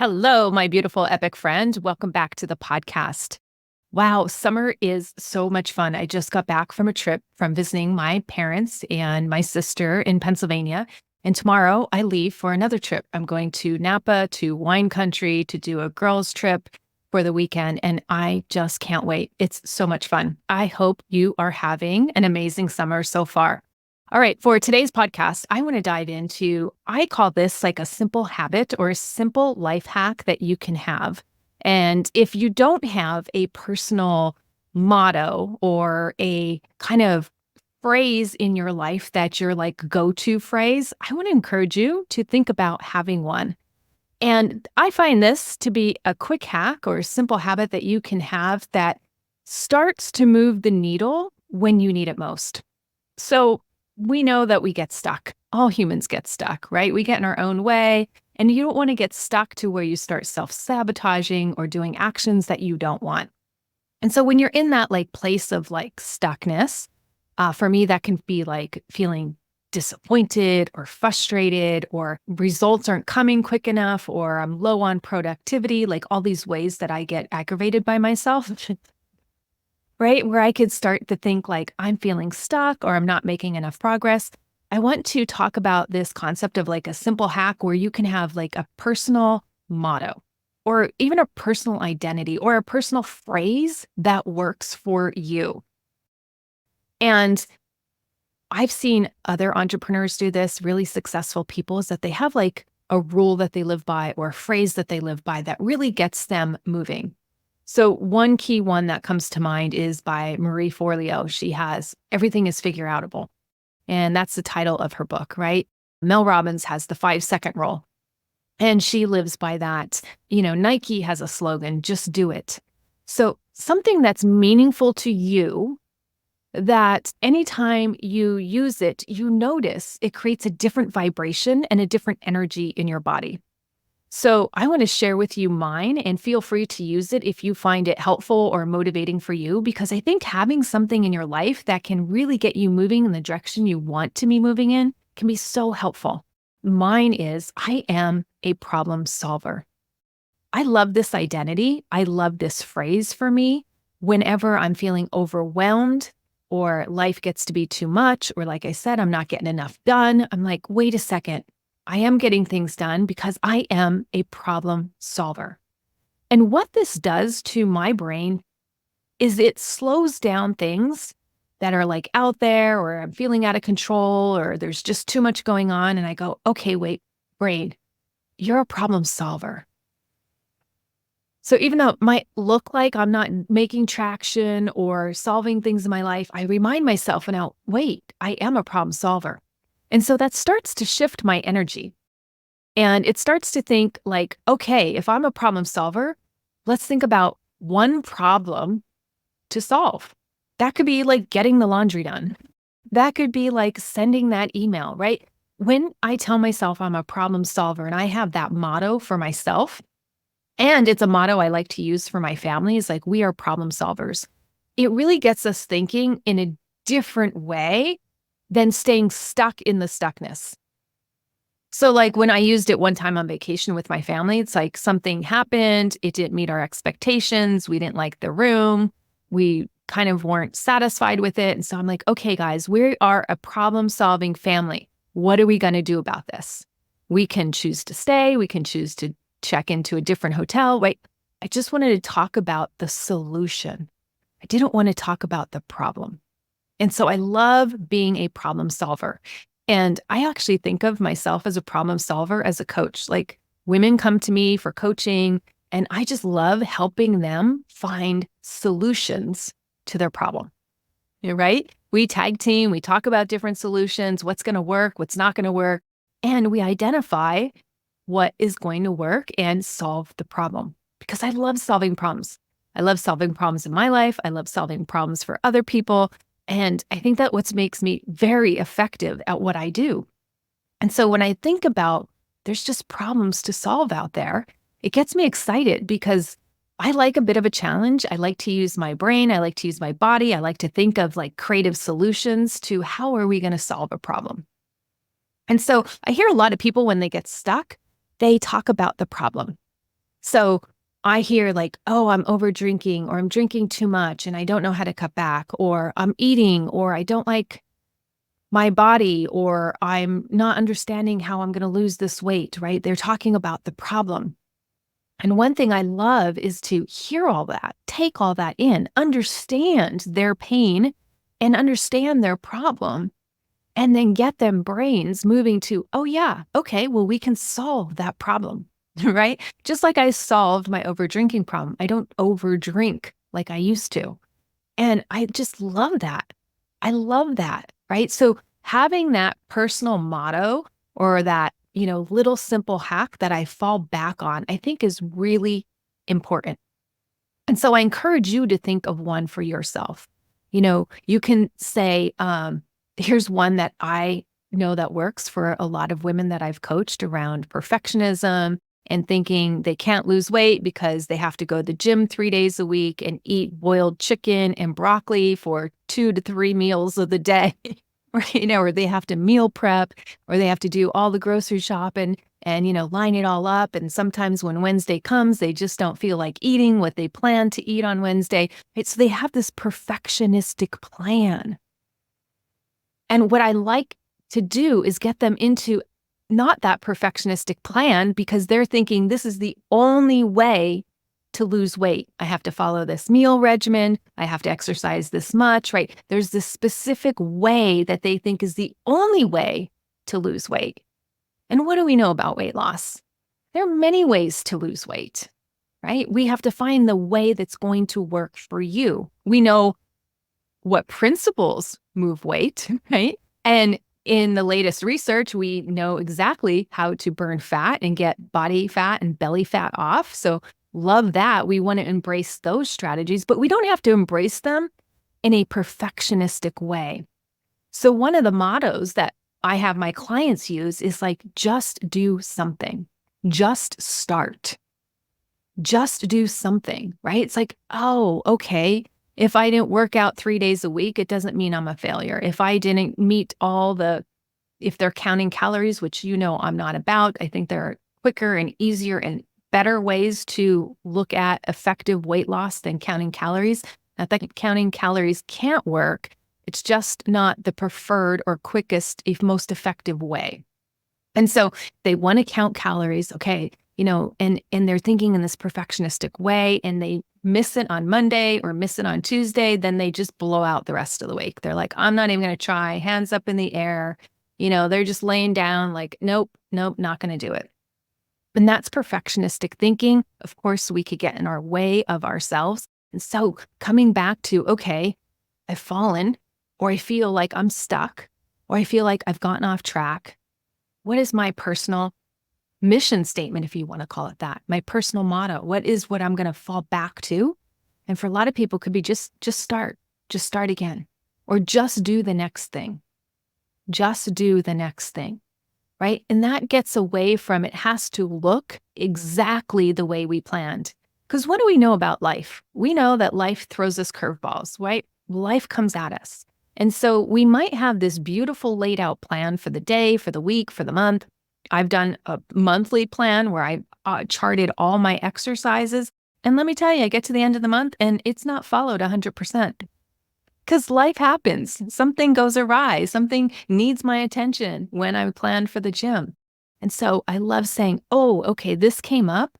Hello, my beautiful epic friend. Welcome back to the podcast. Wow, summer is so much fun. I just got back from a trip from visiting my parents and my sister in Pennsylvania. And tomorrow I leave for another trip. I'm going to Napa, to wine country, to do a girls' trip for the weekend. And I just can't wait. It's so much fun. I hope you are having an amazing summer so far. All right, for today's podcast, I want to dive into, I call this like a simple habit or a simple life hack that you can have. And if you don't have a personal motto or a kind of phrase in your life that your like go-to phrase, I want to encourage you to think about having one. And I find this to be a quick hack or a simple habit that you can have that starts to move the needle when you need it most. So we know that we get stuck. All humans get stuck, right? We get in our own way. And you don't want to get stuck to where you start self-sabotaging or doing actions that you don't want. And so when you're in that like place of like stuckness, for me, that can be like feeling disappointed or frustrated, or results aren't coming quick enough, or I'm low on productivity, like all these ways that I get aggravated by myself. Right? Where I could start to think like I'm feeling stuck or I'm not making enough progress. I want to talk about this concept of like a simple hack where you can have like a personal motto or even a personal identity or a personal phrase that works for you. And I've seen other entrepreneurs do this, really successful people, is that they have like a rule that they live by or a phrase that they live by that really gets them moving. So one key one that comes to mind is by Marie Forleo. She has Everything is Figure Outable. And that's the title of her book, right? Mel Robbins has the 5-second rule. And she lives by that. Nike has a slogan, just do it. So something that's meaningful to you, that anytime you use it, you notice it creates a different vibration and a different energy in your body. So I want to share with you mine, and feel free to use it if you find it helpful or motivating for you, because I think having something in your life that can really get you moving in the direction you want to be moving in can be so helpful. Mine is, I am a problem solver. I love this identity. I love this phrase for me. Whenever I'm feeling overwhelmed or life gets to be too much, or like I said, I'm not getting enough done, I'm like, wait a second. I am getting things done because I am a problem solver. And what this does to my brain is it slows down things that are like out there, or I'm feeling out of control, or there's just too much going on. And I go, okay, wait, brain, you're a problem solver. So even though it might look like I'm not making traction or solving things in my life, I remind myself now, wait, I am a problem solver. And so that starts to shift my energy. And it starts to think like, okay, if I'm a problem solver, let's think about one problem to solve. That could be like getting the laundry done. That could be like sending that email, right? When I tell myself I'm a problem solver and I have that motto for myself, and it's a motto I like to use for my family, is like, we are problem solvers. It really gets us thinking in a different way than staying stuck in the stuckness. So like when I used it one time on vacation with my family, it's like something happened. It didn't meet our expectations. We didn't like the room. We kind of weren't satisfied with it. And so I'm like, okay, guys, we are a problem-solving family. What are we going to do about this? We can choose to stay. We can choose to check into a different hotel. Wait, I just wanted to talk about the solution. I didn't want to talk about the problem. And so I love being a problem solver. And I actually think of myself as a problem solver as a coach. Like, women come to me for coaching, and I just love helping them find solutions to their problem. Right? We tag team, we talk about different solutions, what's going to work, what's not going to work, and we identify what is going to work and solve the problem. Because I love solving problems. I love solving problems in my life. I love solving problems for other people. And I think that what makes me very effective at what I do. And so when I think about there's just problems to solve out there, it gets me excited because I like a bit of a challenge. I like to use my brain. I like to use my body. I like to think of like creative solutions to how are we going to solve a problem. And so I hear a lot of people when they get stuck, they talk about the problem. So I hear like, oh, I'm over drinking or I'm drinking too much and I don't know how to cut back, or I'm eating, or I don't like my body, or I'm not understanding how I'm going to lose this weight, right? They're talking about the problem. And one thing I love is to hear all that, take all that in, understand their pain and understand their problem, and then get them brains moving to, oh, yeah, okay, well, we can solve that problem, right? Just like I solved my over drinking problem. I don't over drink like I used to. And I just love that. I love that, right? So having that personal motto or that, little simple hack that I fall back on, I think is really important. And so I encourage you to think of one for yourself. You can say, here's one that I know that works for a lot of women that I've coached around perfectionism and thinking they can't lose weight because they have to go to the gym 3 days a week and eat boiled chicken and broccoli for 2 to 3 meals of the day, right? Or they have to meal prep, or they have to do all the grocery shopping and, line it all up. And sometimes when Wednesday comes, they just don't feel like eating what they plan to eat on Wednesday, right? So they have this perfectionistic plan. And what I like to do is get them into not that perfectionistic plan, because they're thinking this is the only way to lose weight. I have to follow this meal regimen. I have to exercise this much, right? There's this specific way that they think is the only way to lose weight. And what do we know about weight loss? There are many ways to lose weight, right? We have to find the way that's going to work for you. We know what principles move weight, right? And in the latest research, we know exactly how to burn fat and get body fat and belly fat off. So love that. We want to embrace those strategies, but we don't have to embrace them in a perfectionistic way. So one of the mottos that I have my clients use is like, just do something. Just start. Just do something, right? It's like, oh, okay. If I didn't work out 3 days a week, it doesn't mean I'm a failure. If I didn't meet if they're counting calories, which I'm not about, I think there are quicker and easier and better ways to look at effective weight loss than counting calories. Not that counting calories can't work. It's just not the preferred or quickest, if most effective way. And so they want to count calories, okay, and they're thinking in this perfectionistic way, and they miss it on Monday or miss it on Tuesday, then they just blow out the rest of the week. They're like, I'm not even going to try, hands up in the air. They're just laying down like, nope, not going to do it. And that's perfectionistic thinking. Of course, we could get in our way of ourselves. And so coming back to, okay, I've fallen, or I feel like I'm stuck, or I feel like I've gotten off track. What is my personal mission statement, if you want to call it that? My personal motto. What I'm going to fall back to? And for a lot of people, it could be just start again, or just do the next thing. Just do the next thing, right? And that gets away from it has to look exactly the way we planned. Because what do we know about life? We know that life throws us curveballs, right? Life comes at us. And so we might have this beautiful laid out plan for the day, for the week, for the month. I've done a monthly plan where I charted all my exercises. And let me tell you, I get to the end of the month and it's not followed 100%. Because life happens. Something goes awry. Something needs my attention when I plan for the gym. And so I love saying, oh, okay, this came up,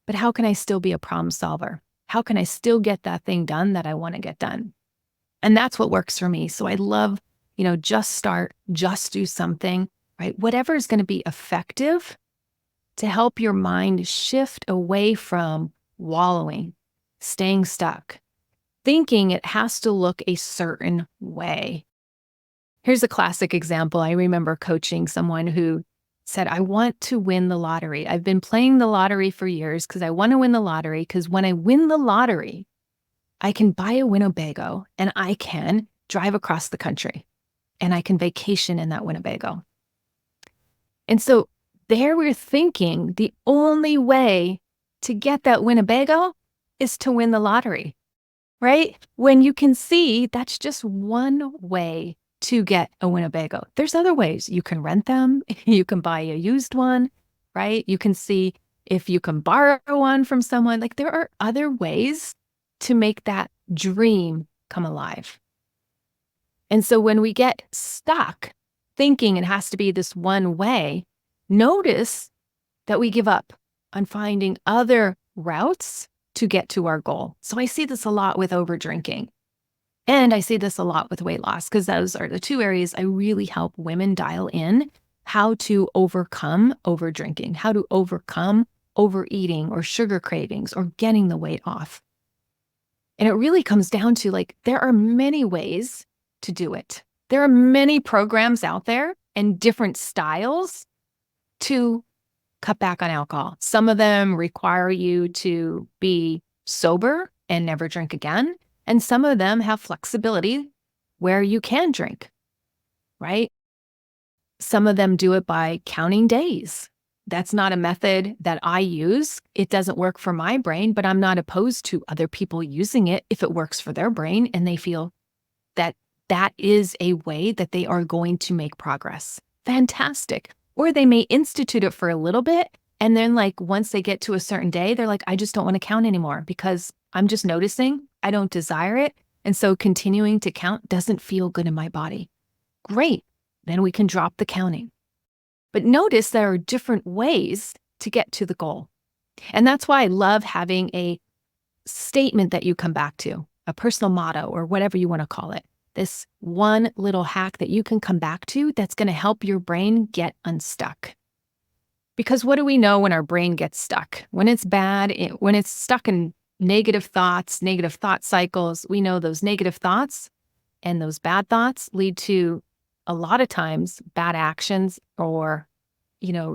but how can I still be a problem solver? How can I still get that thing done that I want to get done? And that's what works for me. So I love, just start, just do something, right? Whatever is going to be effective to help your mind shift away from wallowing, staying stuck, thinking it has to look a certain way. Here's a classic example. I remember coaching someone who said, I want to win the lottery. I've been playing the lottery for years because I want to win the lottery, because when I win the lottery, I can buy a Winnebago and I can drive across the country and I can vacation in that Winnebago. And so there we're thinking the only way to get that Winnebago is to win the lottery, right? When you can see that's just one way to get a Winnebago. There's other ways. You can rent them. You can buy a used one, right? You can see if you can borrow one from someone, like there are other ways to make that dream come alive. And so when we get stuck thinking it has to be this one way, notice that we give up on finding other routes to get to our goal. So I see this a lot with over drinking. And I see this a lot with weight loss because those are the two areas I really help women dial in how to overcome over drinking, how to overcome overeating or sugar cravings or getting the weight off. And it really comes down to like, there are many ways to do it. There are many programs out there and different styles to cut back on alcohol. Some of them require you to be sober and never drink again. And some of them have flexibility where you can drink, right? Some of them do it by counting days. That's not a method that I use. It doesn't work for my brain, but I'm not opposed to other people using it if it works for their brain and they feel that that is a way that they are going to make progress. Fantastic. Or they may institute it for a little bit. And then like once they get to a certain day, they're like, I just don't want to count anymore because I'm just noticing I don't desire it. And so continuing to count doesn't feel good in my body. Great. Then we can drop the counting. But notice there are different ways to get to the goal. And that's why I love having a statement that you come back to, a personal motto or whatever you want to call it. This one little hack that you can come back to that's going to help your brain get unstuck. Because what do we know when our brain gets stuck? When it's bad, when it's stuck in negative thoughts, negative thought cycles, we know those negative thoughts and those bad thoughts lead to a lot of times bad actions or,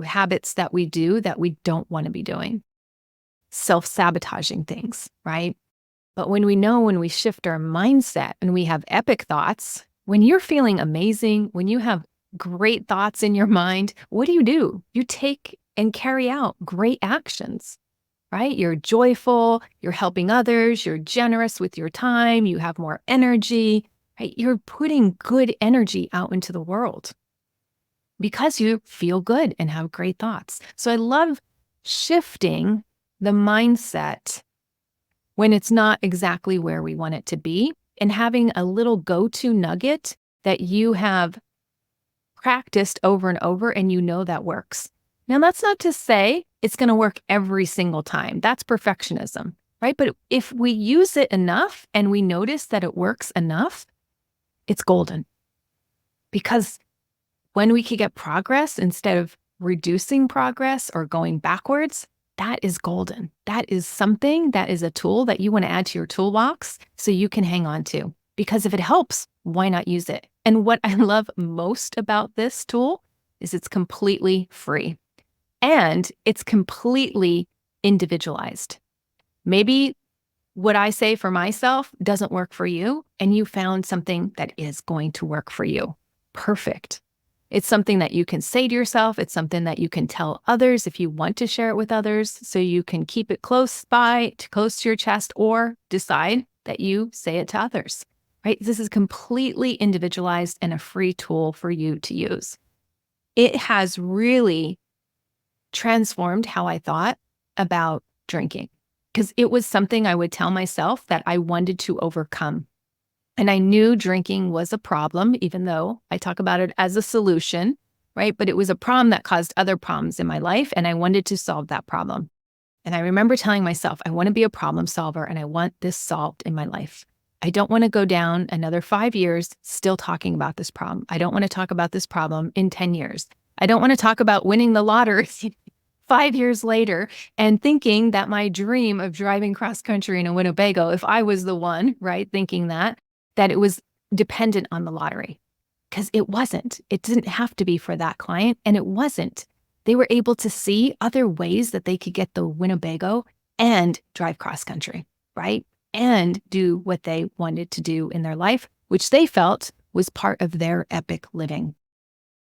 habits that we do that we don't want to be doing. Self-sabotaging things, right? But when we shift our mindset and we have epic thoughts, when you're feeling amazing, when you have great thoughts in your mind, what do? You take and carry out great actions, right? You're joyful, you're helping others, you're generous with your time, you have more energy, right? You're putting good energy out into the world because you feel good and have great thoughts. So I love shifting the mindset when it's not exactly where we want it to be and having a little go-to nugget that you have practiced over and over and you know that works. Now, that's not to say it's going to work every single time. That's perfectionism, right? But if we use it enough and we notice that it works enough, it's golden. Because when we can get progress instead of reducing progress or going backwards, that is golden. That is something that is a tool that you want to add to your toolbox so you can hang on to. Because if it helps, why not use it? And what I love most about this tool is it's completely free and it's completely individualized. Maybe what I say for myself doesn't work for you, and you found something that is going to work for you. Perfect. It's something that you can say to yourself. It's something that you can tell others if you want to share it with others, so you can keep it close to your chest, or decide that you say it to others, right? This is completely individualized and a free tool for you to use. It has really transformed how I thought about drinking, because it was something I would tell myself that I wanted to overcome. And I knew drinking was a problem, even though I talk about it as a solution, right? But it was a problem that caused other problems in my life, and I wanted to solve that problem. And I remember telling myself, I want to be a problem solver, and I want this solved in my life. I don't want to go down another 5 years still talking about this problem. I don't want to talk about this problem in 10 years. I don't want to talk about winning the lottery 5 years later and thinking that my dream of driving cross country in a Winnebago, if I was the one, right, thinking that it was dependent on the lottery, because it wasn't. It didn't have to be for that client, and it wasn't. They were able to see other ways that they could get the Winnebago and drive cross country, right? And do what they wanted to do in their life, which they felt was part of their epic living.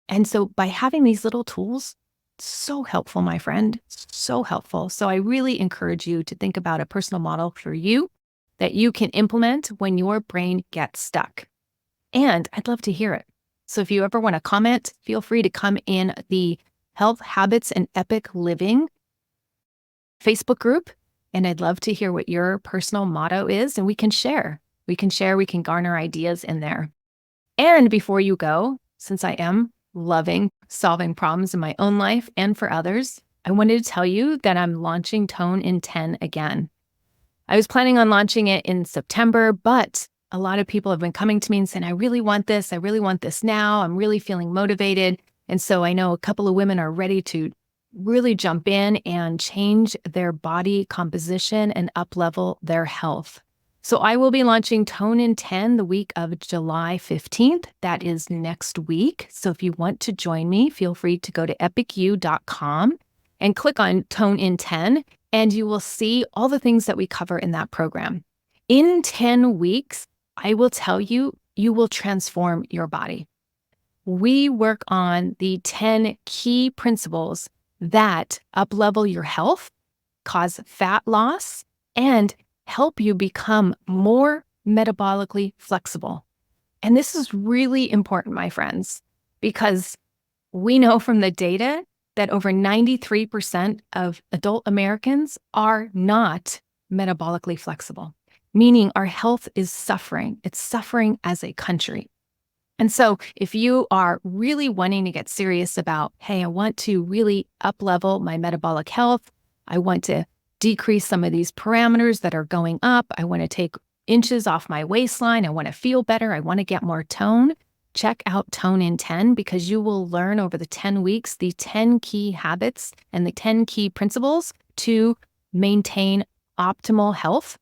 And so by having these little tools, so helpful, my friend, so helpful. So I really encourage you to think about a personal model for you that you can implement when your brain gets stuck. And I'd love to hear it. So if you ever want to comment, feel free to come in the Health Habits and Epic Living Facebook group, and I'd love to hear what your personal motto is, and we can share. We can garner ideas in there. And before you go, since I am loving solving problems in my own life and for others, I wanted to tell you that I'm launching Tone in 10 again. I was planning on launching it in September, but a lot of people have been coming to me and saying, I really want this. I really want this now. I'm really feeling motivated. And so I know a couple of women are ready to really jump in and change their body composition and up-level their health. So I will be launching Tone in 10 the week of July 15th. That is next week. So if you want to join me, feel free to go to epicu.com and click on Tone in 10, and you will see all the things that we cover in that program. In 10 weeks, I will tell you, you will transform your body. We work on the 10 key principles that up-level your health, cause fat loss, and help you become more metabolically flexible. And this is really important, my friends, because we know from the data that over 93% of adult Americans are not metabolically flexible, meaning our health is suffering. It's suffering as a country. And so if you are really wanting to get serious about, hey, I want to really up-level my metabolic health, I want to decrease some of these parameters that are going up, I want to take inches off my waistline, I want to feel better, I want to get more tone, check out Tone in 10, because you will learn over the 10 weeks the 10 key habits and the 10 key principles to maintain optimal health.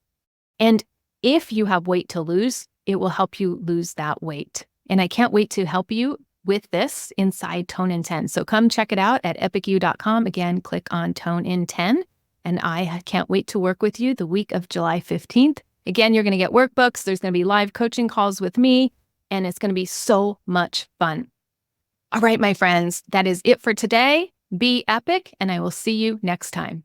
And if you have weight to lose, it will help you lose that weight. And I can't wait to help you with this inside Tone in 10. So come check it out at epicu.com. Again, click on Tone in 10. And I can't wait to work with you the week of July 15th. Again, you're going to get workbooks. There's going to be live coaching calls with me, and it's going to be so much fun. All right, my friends, that is it for today. Be epic, and I will see you next time.